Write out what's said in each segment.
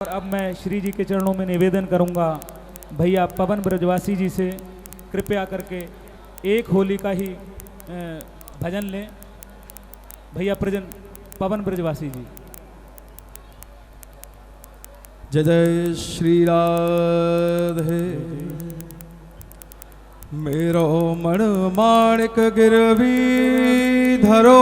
और अब मैं श्री जी के चरणों में निवेदन करूंगा, भैया पवन ब्रजवासी जी से कृपया करके एक होली का ही भजन लें। भैया पवन ब्रजवासी जी। जय जय श्री राधे। मेरो मन माणिक गिरवी धरो,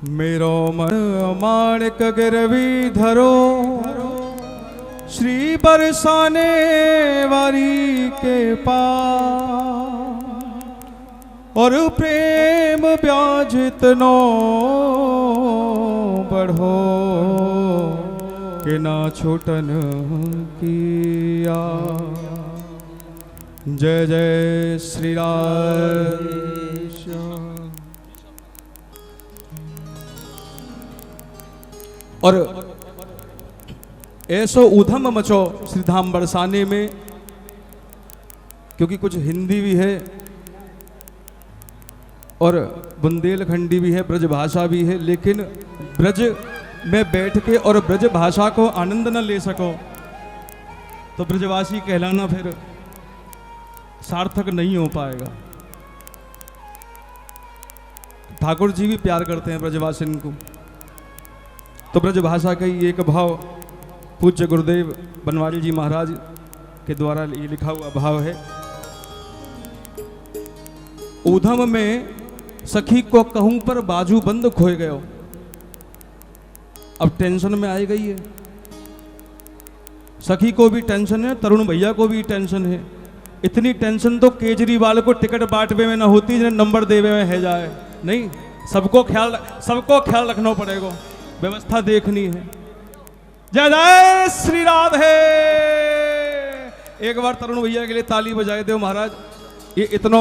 मेरो मन माणिक गिरवी धरो, श्री बरसाने वारी के पास और प्रेम ब्याज इतनो बढ़ो कि ना छूटन किया। जय जय श्री राम। और ऐसो उधम मचो श्री धाम बरसाने में, क्योंकि कुछ हिंदी भी है और बुंदेलखंडी भी है, ब्रज भाषा भी है, लेकिन ब्रज में बैठ के और ब्रज भाषा को आनंद न ले सको तो ब्रजवासी कहलाना फिर सार्थक नहीं हो पाएगा। ठाकुर जी भी प्यार करते हैं ब्रजवासिन को, तो ब्रज भाषा का ही एक भाव पूज्य गुरुदेव बनवारी जी महाराज के द्वारा ये लिखा हुआ भाव है। ऊधम में सखी को कहूं पर बाजू बंद खोए गयो। अब टेंशन में आई गई है, सखी को भी टेंशन है, तरुण भैया को भी टेंशन है। इतनी टेंशन तो केजरीवाल को टिकट बांटवे में ना होती जिन्हें नंबर देवे में है जाए। नहीं, सबको ख्याल रखना पड़ेगा, व्यवस्था देखनी है। जय जय श्री राधे। एक बार तरुण भैया के लिए ताली बजाए दो महाराज। ये इतना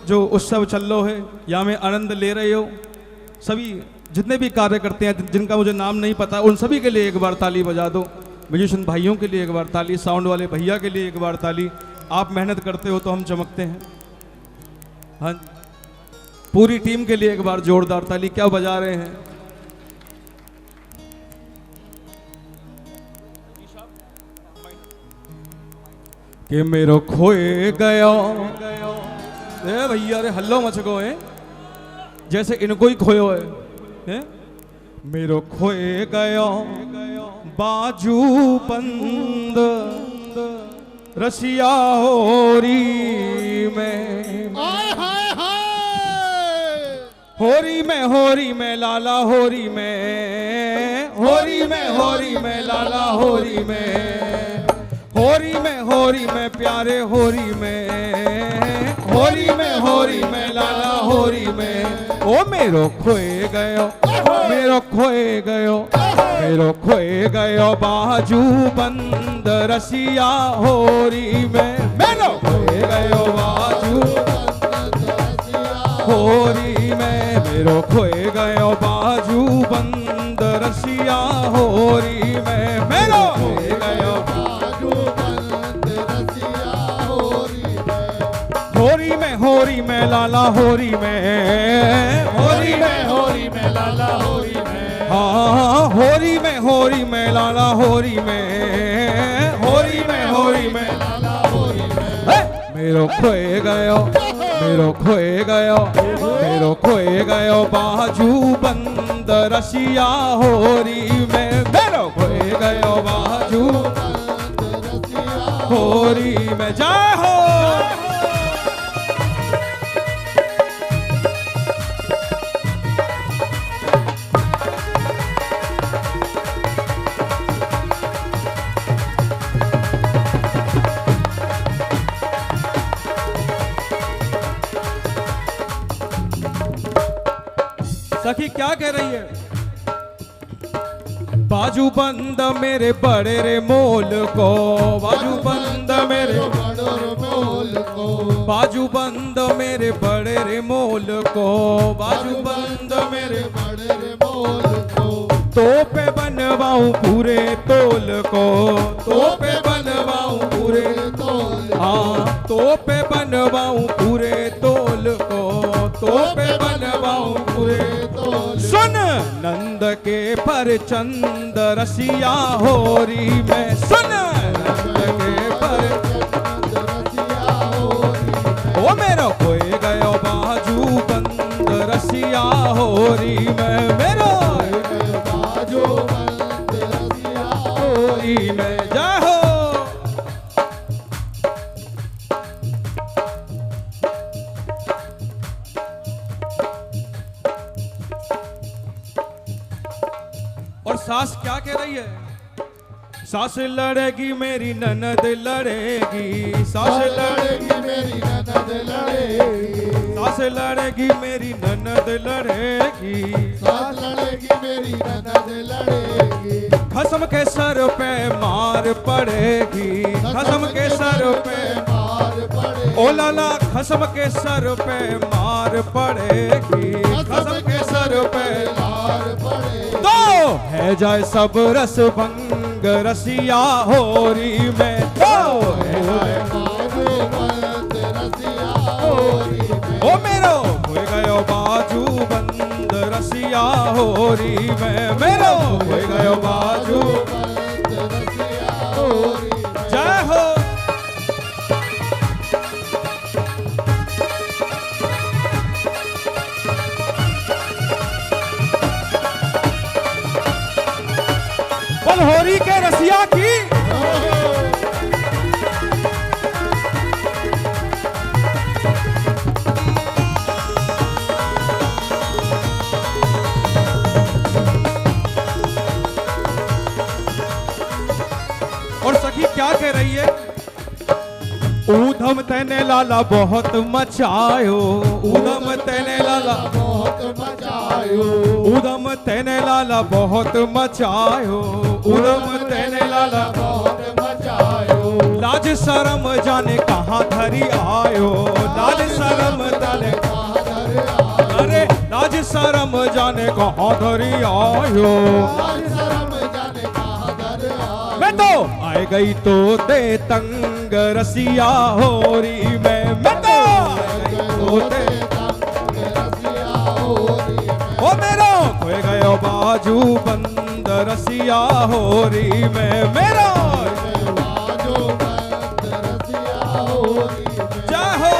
जो उत्सव चल रहा है, यहाँ में आनंद ले रहे हो सभी जितने भी कार्य करते हैं, जिनका मुझे नाम नहीं पता, उन सभी के लिए एक बार ताली बजा दो। म्यूजिशियन भाइयों के लिए एक बार ताली, साउंड वाले भैया के लिए एक बार ताली। आप मेहनत करते हो तो हम चमकते हैं। हाँ, पूरी टीम के लिए एक बार जोरदार ताली। क्या बजा रहे हैं? कि मेरो खोए गया। ए भैया रे हल्लो मच गो है, जैसे इनको ही खोयो है। मेरो खोए गया बाजू बंद रसिया होरी में, होरी में लाला होरी में, होरी में लाला होरी में, होरी में प्यारे होरी में लाला होरी में। ओ मेरो खोए गयो, मेरो खोए गयो बाजू बंद रसिया होरी में, मेरो खोए गयो बाजू होरी में, मेरो खोए गयो बाजू बंद रसिया होरी में, मेरो खोए गयो बाजू बंद रसिया होरी में लाला होरी में, होरी में लाला होरी में। हाँ, होरी में लाला होरी में, होरी में लाला होरी में। मेरो खोए गयो बाजू बंद रसिया होरी में, मेरो खोए गयो बाजू होरी में। जय हो। सखी क्या कह रही है? बाजू बंद मेरे बड़े रे मोल को, बाजू बंद मेरे बड़े मोल को, बाजू बंद मेरे बड़े रे मोल को, बाजू बंद मेरे बड़े रे मोल को। तो पे बनवाऊं पूरे तोल को, तो पे बनवाऊं पूरे तोल। हाँ, तो पे बनवाऊं पूरे तोल को, तो पे बनवाऊं पूरे तोल। सुन नंद के पर चंद रसिया होरी में, सुन नंद के पर चंद रसिया होरी में, ओ मेरा खोए गयो बाजू बंद रसिया होरी में, मेरा बाजू बंद रसिया होरी में। जय हो। और सास क्या कह रही है? सास लड़ेगी मेरी ननद लड़ेगी, सास लड़ेगी मेरी ननद लड़ेगी, सास लड़ेगी मेरी ननद लड़ेगी, सास लड़ेगी मेरी ननद लड़ेगी, खसम के सर पे मार पड़ेगी, खसम के सर पे मार पड़ेगी, ओ लाला खसम के सर पे मार पड़ेगी, खसम के सर पे मार पड़ेगी। तो है जाए सब रस भंग रसिया होरी में, तो है जाए बाजू बंद रसिया होरी में, ओ मेरो हो गयो बाजू बंद रसिया होरी में, मेरो हो गयो बाजू बंद रसिया होरी में। जय हो। होरी के रसिया की और सखी क्या कह रही है? ऊधम तेने लाला बहुत मचायो, ऊधम तेने लाला बहुत मचायो, ऊधम तेने लाला बहुत मचायो, ऊधम तेने लाला बहुत मचायो, लाज शरम जाने कहाँ धरी आयो, लाज शरम जाने कहाँ धरी आयो, अरे लाज शरम जाने कहाँ धरी आयो, लाज शरम जाने कहाँ धरी आयो। मैं तो आए गई तो दे तंग रसिया होरी में, मैं तो आए गई तो दे तंग रसिया होरी में, ओ मेरा खोए गयो बाजू बंद रसिया होरी में, मेरा बाजू बंद रसिया होरी में। जय हो।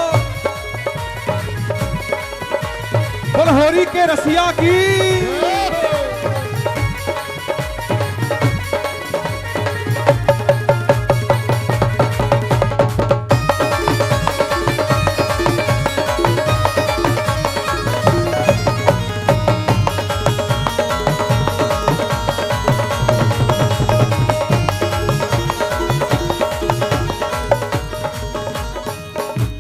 बोल होरी के रसिया की।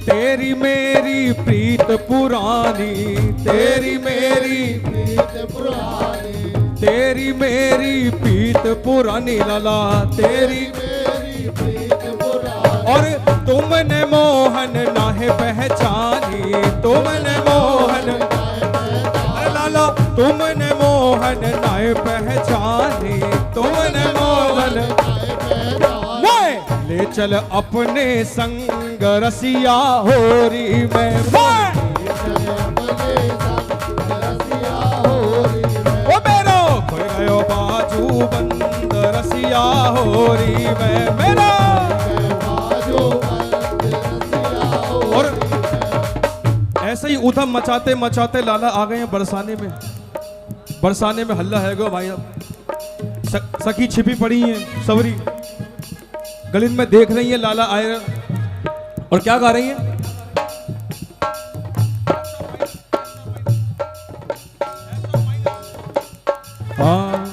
तेरी मेरी प्रीत पुरानी, तेरी मेरी प्रीत पुरानी, तेरी मेरी प्रीत पुरानी लाला, तेरी मेरी प्रीत पुरानी, और तुमने मोहन नाहे पहचानी, तुमने मोहन लाला, तुमने मोहन नाहे पहचानी, तुमने मोहन ले चल अपने संग रसिया होरी में, ओ मेरो खोए गयो बाजू बंद रसिया होरी में, मेरा बाजू बंद रसिया होरी। और ऐसे ही उधम मचाते मचाते लाला आ गए हैं बरसाने में। बरसाने में हल्ला है गो भाई। सखी छिपी पड़ी है सवरी गलिन में देख रही है लाला आए और क्या गा रही है? हाँ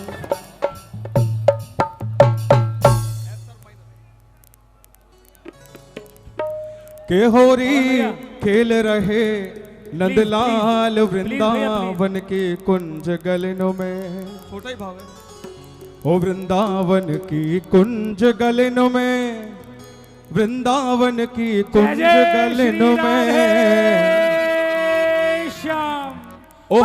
के होरी खेल रहे नंदलाल वृंदावन के कुंज गलिनों में। छोटा ही भाव है। ओ वृंदावन की कुंज गलिनों में, वृंदावन की कुंज गलिनों में, ओ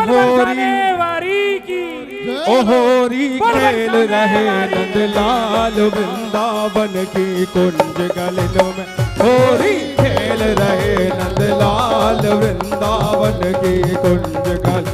होरी खेल रहे नंदलाल वृंदावन की कुंज गलिनों में, होरी खेल रहे नंदलाल वृंदावन की कुंज गलिनों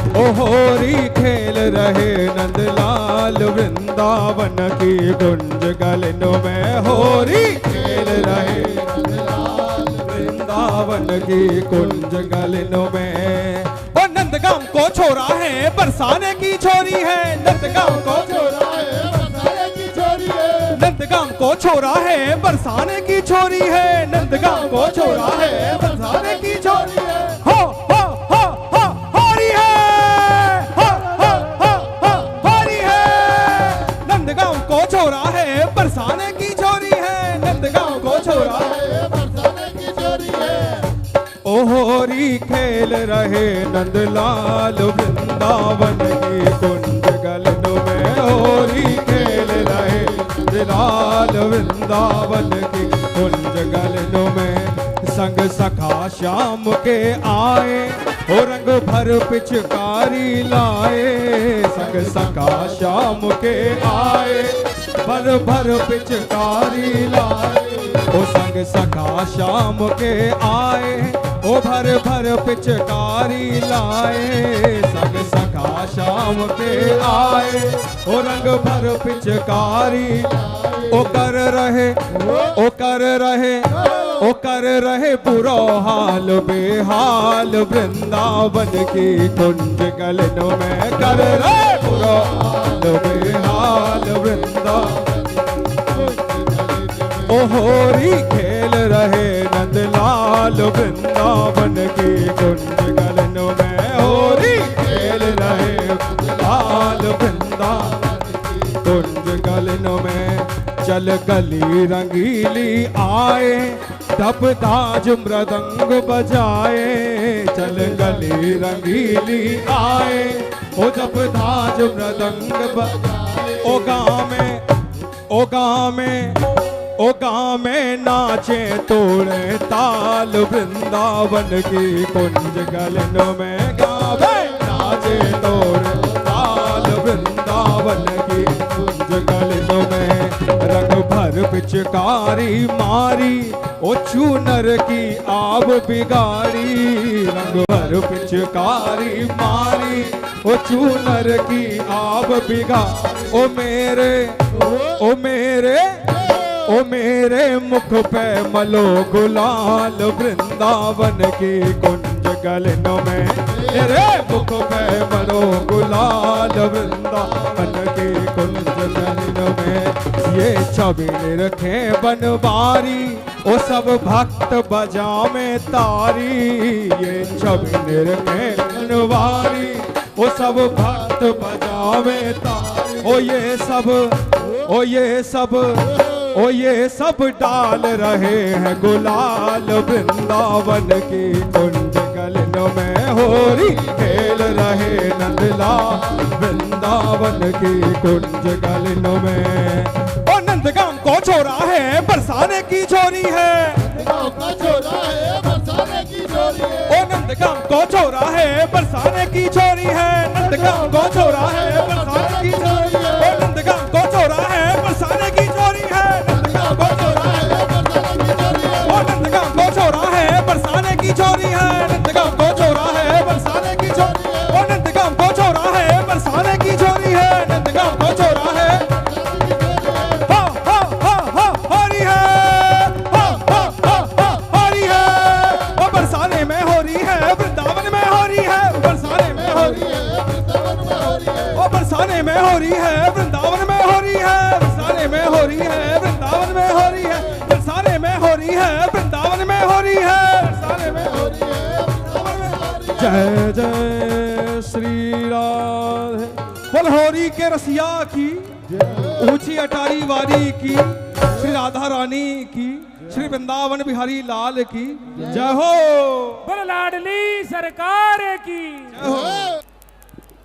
में। ओ होरी खेल रहे नंदलाल वृंदावन की कुंज गलिनों में, होरी खेल रहे नंदलाल वृंदावन की कुंज गलिनों में। और नंदगाम को छोरा है बरसाने की छोरी है, नंदगाम को छोरा है बरसाने की छोरी है, नंदगाम को छोरा है बरसाने की छोरी है, नंदगाम को छोरा है बरसाने की छोरी है। हो होरी है, होरी है, नंदगांव को छोरा है बरसाने की छोरी है, नंदगांव को छोरा है बरसाने की छोरी है। ओ होरी खेल रहे नंदलाल वृंदावन की कुंज गलिनों में, होरी खेल रहे नंदलाल वृंदावन की कुंज गलिनों में। संग सखा श्याम के आए, हो रंग भर पिचकारी लाए, संग सखा श्याम के आए, भर भर पिचकारी लाए। ओ संग सखा श्याम के आए, ओ भर भर पिचकारी लाए, संग सखा श्याम के आए, ओ रंग भर पिचकारी। ओ कर रहे, ओ कर रहे, ओ कर रहे बुरा हाल बेहाल वृंदावन की कुंज गलिनों में, कर रहे बुरा हाल बेहाल वृंदावन। ओ होरी खेल रहे नंदलाल वृंदावन की कुंज गलिनों में, होरी खेल रहे नंदलाल वृंदावन की कुंज गलिनों में। चल गली रंगीली आए, ढप ताज मृदंग बजाए, चल गली रंगीली आए, ओ ढप ताज मृदंग बजाए। ओ गाँव में, ओ गाँव में, ओ गाँव में नाचे तोड़े ताल वृंदावन की कुंज गलिनों में, गाँव में नाचे तोड़े ताल वृंदावन की कुंज गलिनों में। रंग भर पिचकारी मारी, ओ चूनर की आब बिगाड़ी, रंग भर पिचकारी मारी, ओ चूनर की आब बिगाड़ी। ओ मेरे, ओ मेरे, ओ मेरे मुख पे मलो गुलाल वृंदावन की कुंज गलिनों में, मेरे मुख पे मलो गुलाल वृंदावन की कुंज गलिनों में। ये छवि रखे बनवारी, ओ सब भक्त बजावे तारी, ये छवि रखे बनवारी, ओ सब भक्त बजावे तारी। ओ ये सब, ओ ये सब, ओ ये सब डाल रहे हैं गुलाल वृंदावन की कुंज गलिनों में, होरी खेल रहे नंदलाल वृंदावन की कुंज गलिनों में। ओ नंदगाम को छोरा है बरसाने की छोरी है, नंदगाम को छोरा है बरसाने की छोरी है, ओ नंदगाम को छोरा है बरसाने की छोरी है, नंदगाम को छोरा है बरसाने की छोरी है, ओ नंदगाम को छोरा है बरसाने की छोरी है, नंदगाम को छोरा है बरसाने की छोरी है, ओ नंदगाम को छोरा है बरसाने की छोरी है, नंदगाम को छोरा है बरसाने की छोरी है, ओ नंदगाम को छोरा है बरसाने की छोरी है, नंदगाम को छोरा है हरी है, हरी है। ओ बरसाने में हो रही है वृंदावन में हो रही है, बरसाने में हो रही है वृंदावन में हो रही है, ओ बरसाने में हो रही है वृंदावन में हो रही है, बरसाने में हो रही है वृंदावन में हो रही है, बरसाने में हो रही है वृंदावन में हो रही है, बरसाने में हो रही है वृंदावन में हो रही है। जय जय श्री राधे, बोल होरी के रसिया की, ऊंची अटारी वाली की, श्री राधा रानी की, श्री वृंदावन बिहारी लाल की जय हो, बोल लाडली सरकार की जय हो।